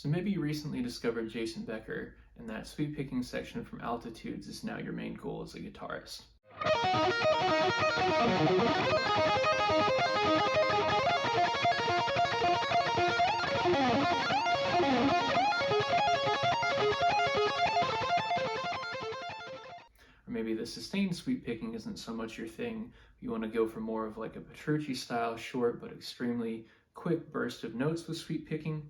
So maybe you recently discovered Jason Becker, and that sweep picking section from Altitudes is now your main goal as a guitarist. Or maybe the sustained sweep picking isn't so much your thing. You want to go for more of like a Petrucci style, short but extremely quick burst of notes with sweep picking.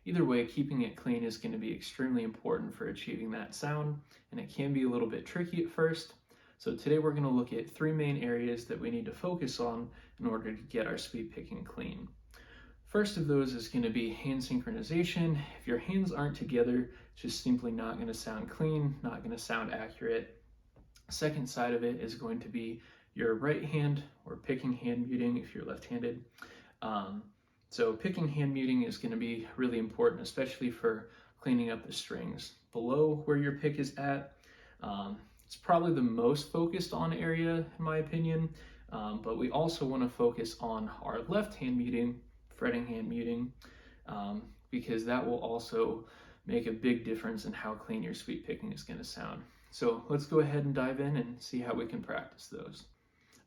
Either way, keeping it clean is going to be extremely important for achieving that sound, and it can be a little bit tricky at first. So today we're going to look at three main areas that we need to focus on in order to get our sweep picking clean. First of those is going to be hand synchronization. If your hands aren't together, it's just simply not going to sound clean, not going to sound accurate. Second side of it is going to be your right hand or picking hand muting if you're left-handed. So picking hand muting is going to be really important, especially for cleaning up the strings below where your pick is at. It's probably the most focused on area in my opinion, but we also want to focus on our left hand muting, fretting hand muting, because that will also make a big difference in how clean your sweep picking is going to sound. So let's go ahead and dive in and see how we can practice those.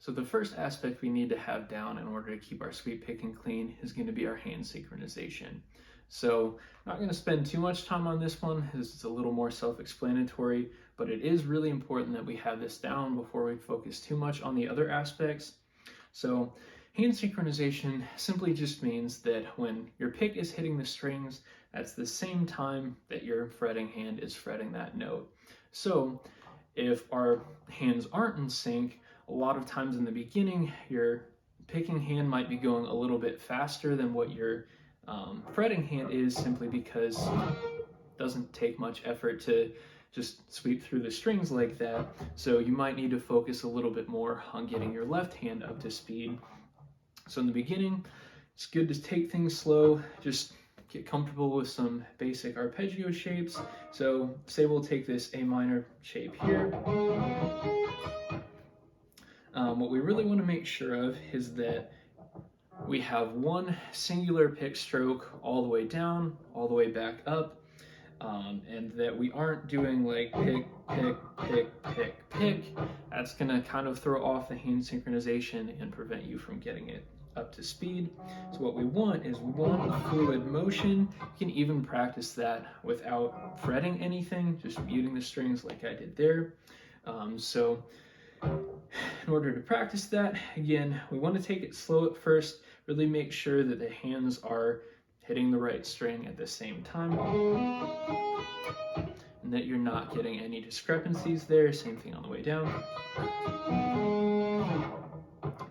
So the first aspect we need to have down in order to keep our sweep picking clean is going to be our hand synchronization. So I'm not going to spend too much time on this one as it's a little more self-explanatory, but it is really important that we have this down before we focus too much on the other aspects. So hand synchronization simply just means that when your pick is hitting the strings, that's the same time that your fretting hand is fretting that note. So if our hands aren't in sync, a lot of times in the beginning, your picking hand might be going a little bit faster than what your fretting hand is, simply because it doesn't take much effort to just sweep through the strings like that. So you might need to focus a little bit more on getting your left hand up to speed. So in the beginning, it's good to take things slow, just get comfortable with some basic arpeggio shapes. So say we'll take this A minor shape here. What we really want to make sure of is that we have one singular pick stroke all the way down, all the way back up, and that we aren't doing like pick, pick, pick, pick, pick. That's going to kind of throw off the hand synchronization and prevent you from getting it up to speed. So what we want is we want a fluid motion. You can even practice that without fretting anything, just muting the strings like I did there. So in order to practice that, again, we want to take it slow at first, really make sure that the hands are hitting the right string at the same time, and that you're not getting any discrepancies there. Same thing on the way down.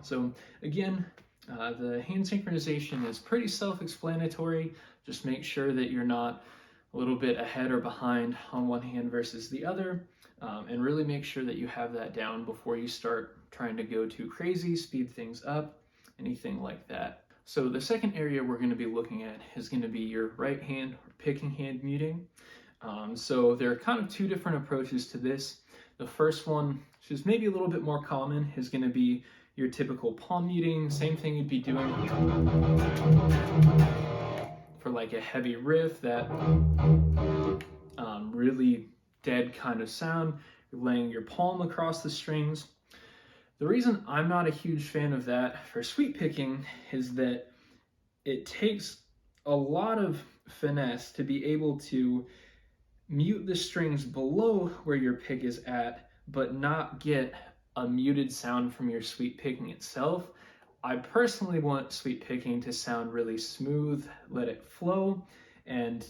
So again, the hand synchronization is pretty self-explanatory. Just make sure that you're not a little bit ahead or behind on one hand versus the other, and really make sure that you have that down before you start trying to go too crazy, speed things up, anything like that. So the second area we're going to be looking at is going to be your right hand or picking hand muting. So there are kind of two different approaches to this. The first one, which is maybe a little bit more common, is going to be your typical palm muting. Same thing you'd be doing for like a heavy riff, that really dead kind of sound. You're laying your palm across the strings. The reason I'm not a huge fan of that for sweep picking is that it takes a lot of finesse to be able to mute the strings below where your pick is at, but not get a muted sound from your sweep picking itself. I personally want sweep picking to sound really smooth, let it flow, and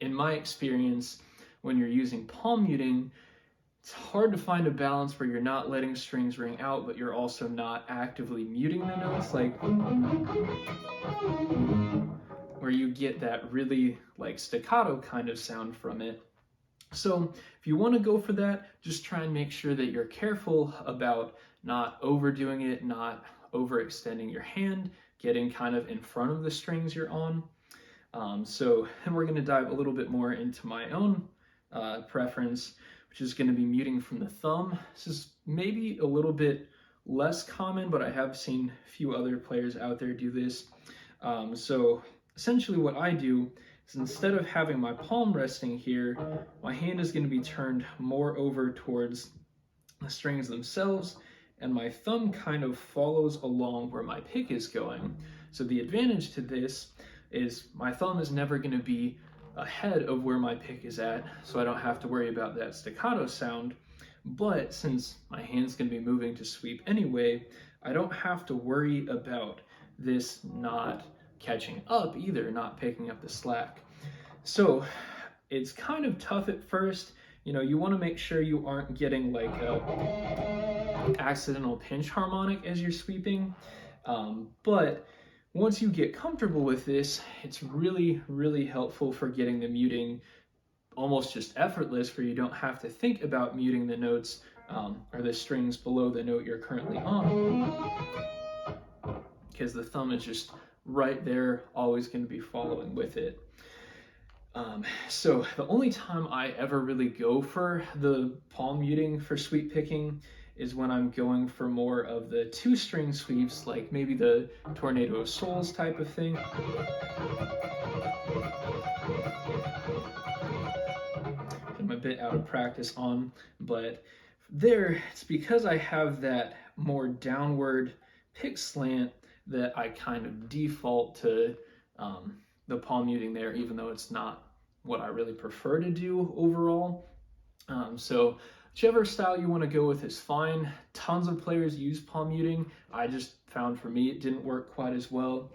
in my experience, when you're using palm muting, it's hard to find a balance where you're not letting strings ring out, but you're also not actively muting the notes, like where you get that really like staccato kind of sound from it. So if you want to go for that, just try and make sure that you're careful about not overdoing it, not overextending your hand, getting kind of in front of the strings you're on. So then we're going to dive a little bit more into my own preference, which is going to be muting from the thumb. This is maybe a little bit less common, but I have seen a few other players out there do this. So essentially what I do is, instead of having my palm resting here, my hand is going to be turned more over towards the strings themselves, and my thumb kind of follows along where my pick is going. So the advantage to this is my thumb is never going to be ahead of where my pick is at, so I don't have to worry about that staccato sound. But since my hand's going to be moving to sweep anyway, I don't have to worry about this not catching up either, not picking up the slack. So it's kind of tough at first. You want to make sure you aren't getting like a accidental pinch harmonic as you're sweeping. But once you get comfortable with this, it's really, really helpful for getting the muting almost just effortless, where you don't have to think about muting the notes or the strings below the note you're currently on, because the thumb is just right there, always going to be following with it. So the only time I ever really go for the palm muting for sweep picking is when I'm going for more of the 2-string sweeps, like maybe the Tornado of Souls type of thing. I'm a bit out of practice on, but there, it's because I have that more downward pick slant that I kind of default to the palm muting there, even though it's not what I really prefer to do overall. So whichever style you want to go with is fine. Tons of players use palm muting. I just found for me it didn't work quite as well.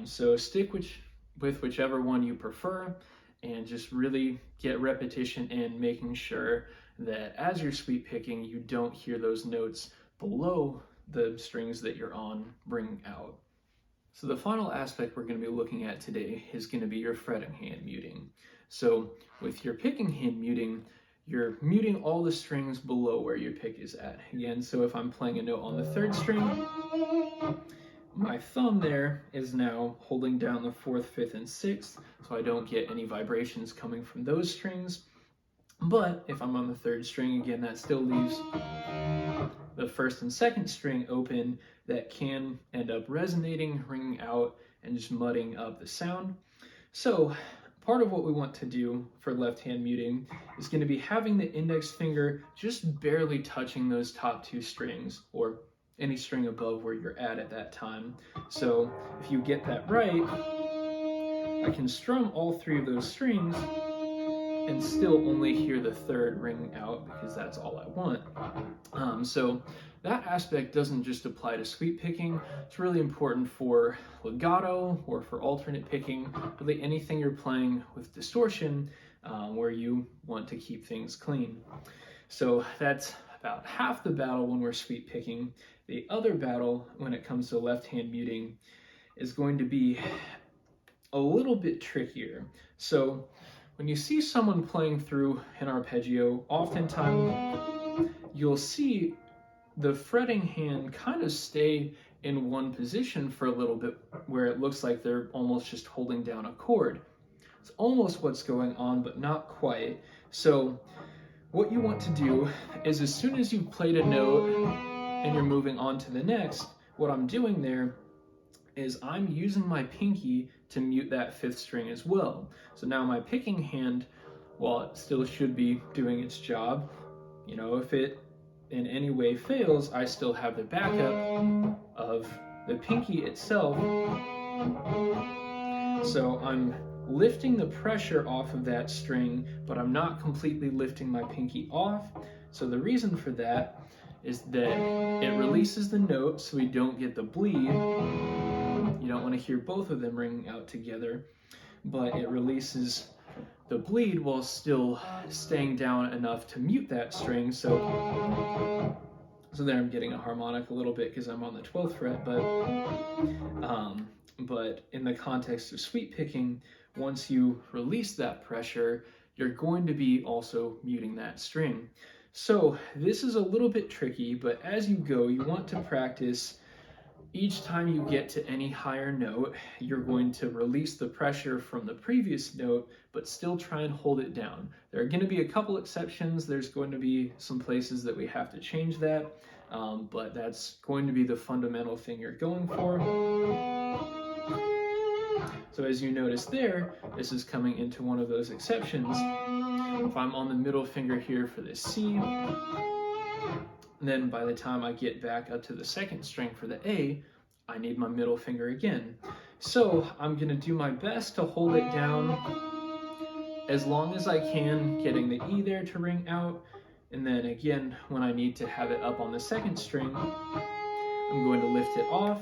So stick with whichever one you prefer, and just really get repetition in, making sure that as you're sweep picking, you don't hear those notes below the strings that you're on ringing out. So the final aspect we're going to be looking at today is going to be your fretting hand muting. So with your picking hand muting, you're muting all the strings below where your pick is at. Again, so if I'm playing a note on the 3rd string, my thumb there is now holding down the 4th, 5th, and 6th, so I don't get any vibrations coming from those strings. But if I'm on the 3rd string, again, that still leaves the 1st and 2nd string open, that can end up resonating, ringing out, and just mudding up the sound. So part of what we want to do for left hand muting is going to be having the index finger just barely touching those top 2 strings, or any string above where you're at that time. So if you get that right, I can strum all 3 of those strings and still only hear the 3rd ringing out, because that's all I want. So that aspect doesn't just apply to sweep picking. It's really important for legato or for alternate picking, really anything you're playing with distortion, where you want to keep things clean. So that's about half the battle when we're sweep picking. The other battle when it comes to left hand muting is going to be a little bit trickier. So when you see someone playing through an arpeggio, oftentimes you'll see the fretting hand kind of stay in one position for a little bit, where it looks like they're almost just holding down a chord. It's almost what's going on, but not quite. So what you want to do is, as soon as you've played a note and you're moving on to the next, what I'm doing there is I'm using my pinky to mute that 5th string as well. So now my picking hand, while it still should be doing its job, if it in any way fails, I still have the backup of the pinky itself. So I'm lifting the pressure off of that string, but I'm not completely lifting my pinky off. So the reason for that is that it releases the note so we don't get the bleed. You don't want to hear both of them ringing out together, but it releases the bleed while still staying down enough to mute that string. So there I'm getting a harmonic a little bit because I'm on the 12th fret, but in the context of sweep picking, once you release that pressure, you're going to be also muting that string. So this is a little bit tricky, but as you go, you want to practice. Each time you get to any higher note, you're going to release the pressure from the previous note, but still try and hold it down. There are going to be a couple exceptions. There's going to be some places that we have to change that, but that's going to be the fundamental thing you're going for. So as you notice there, this is coming into one of those exceptions. If I'm on the middle finger here for this C, then by the time I get back up to the second string for the A, I need my middle finger again. So I'm going to do my best to hold it down as long as I can, getting the E there to ring out. And then again, when I need to have it up on the second string, I'm going to lift it off.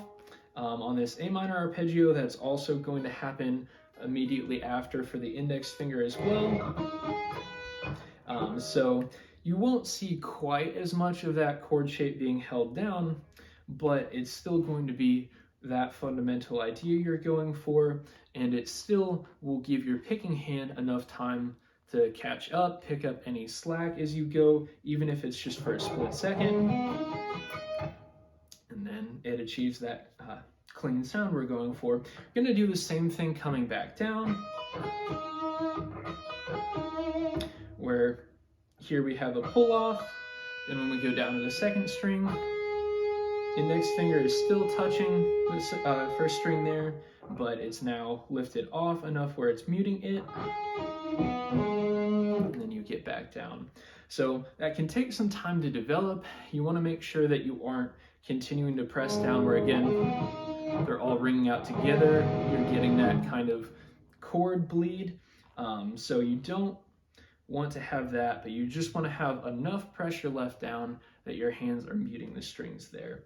On this A minor arpeggio, that's also going to happen immediately after for the index finger as well. So you won't see quite as much of that chord shape being held down, but it's still going to be that fundamental idea you're going for, and it still will give your picking hand enough time to catch up, pick up any slack as you go, even if it's just for a split second. And then it achieves that clean sound we're going for. We're going to do the same thing coming back down, where here we have a pull off. Then when we go down to the second string, index finger is still touching the first string there, but it's now lifted off enough where it's muting it. And then you get back down. So that can take some time to develop. You want to make sure that you aren't continuing to press down where, again, they're all ringing out together. You're getting that kind of chord bleed. So you don't want to have that, but you just want to have enough pressure left down that your hands are muting the strings there.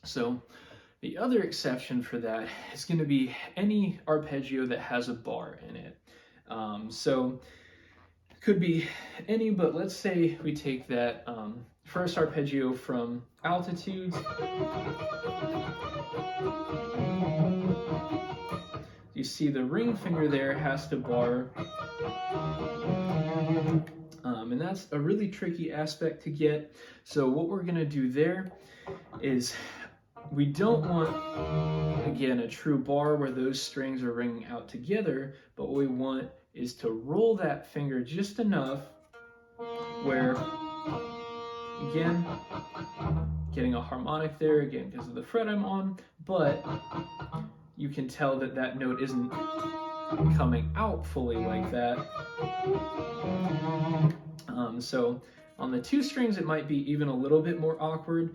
So the other exception for that is going to be any arpeggio that has a bar in it. So it could be any, but let's say we take that first arpeggio from altitudes. You see the ring finger there has to bar. And that's a really tricky aspect to get. So what we're going to do there is we don't want, again, a true bar where those strings are ringing out together, but what we want is to roll that finger just enough where, again, getting a harmonic there, again, because of the fret I'm on, but you can tell that that note isn't coming out fully like that. So on the two strings, it might be even a little bit more awkward,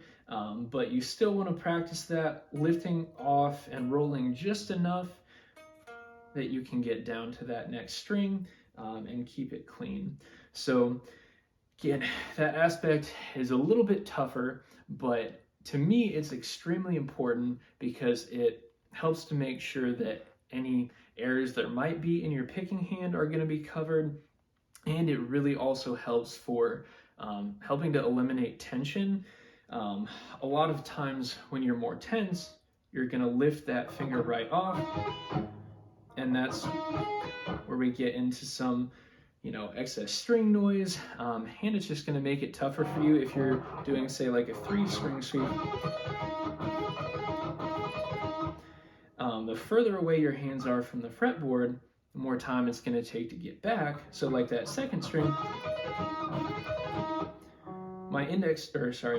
but you still want to practice that, lifting off and rolling just enough that you can get down to that next string and keep it clean. So again, that aspect is a little bit tougher, but to me, it's extremely important because it helps to make sure that any errors there might be in your picking hand are going to be covered. And it really also helps for helping to eliminate tension. A lot of times when you're more tense, you're going to lift that finger right off. And that's where we get into some, excess string noise. And it's just going to make it tougher for you if you're doing, say, like a 3-string sweep. The further away your hands are from the fretboard, the more time it's going to take to get back. So like that second string, my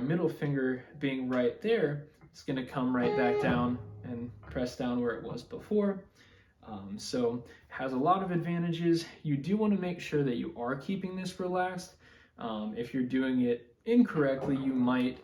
middle finger being right there, it's going to come right back down and press down where it was before. So it has a lot of advantages. You do want to make sure that you are keeping this relaxed. If you're doing it incorrectly, you might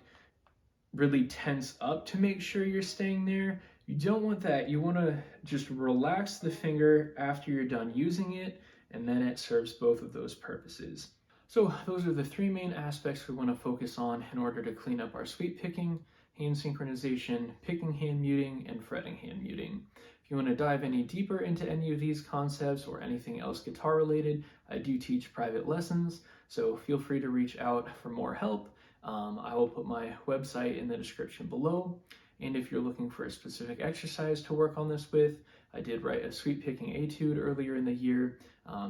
really tense up to make sure you're staying there. You don't want that. You want to just relax the finger after you're done using it, and then it serves both of those purposes. So those are the 3 main aspects we want to focus on in order to clean up our sweep picking: hand synchronization, picking hand muting, and fretting hand muting. If you want to dive any deeper into any of these concepts or anything else guitar related, I do teach private lessons, so feel free to reach out for more help. I will put my website in the description below. And if you're looking for a specific exercise to work on this with, I did write a sweep picking etude earlier in the year,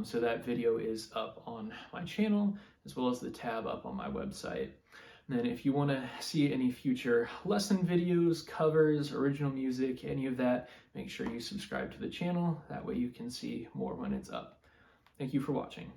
so that video is up on my channel, as well as the tab up on my website. And then if you want to see any future lesson videos, covers, original music, any of that, make sure you subscribe to the channel. That way you can see more when it's up. Thank you for watching.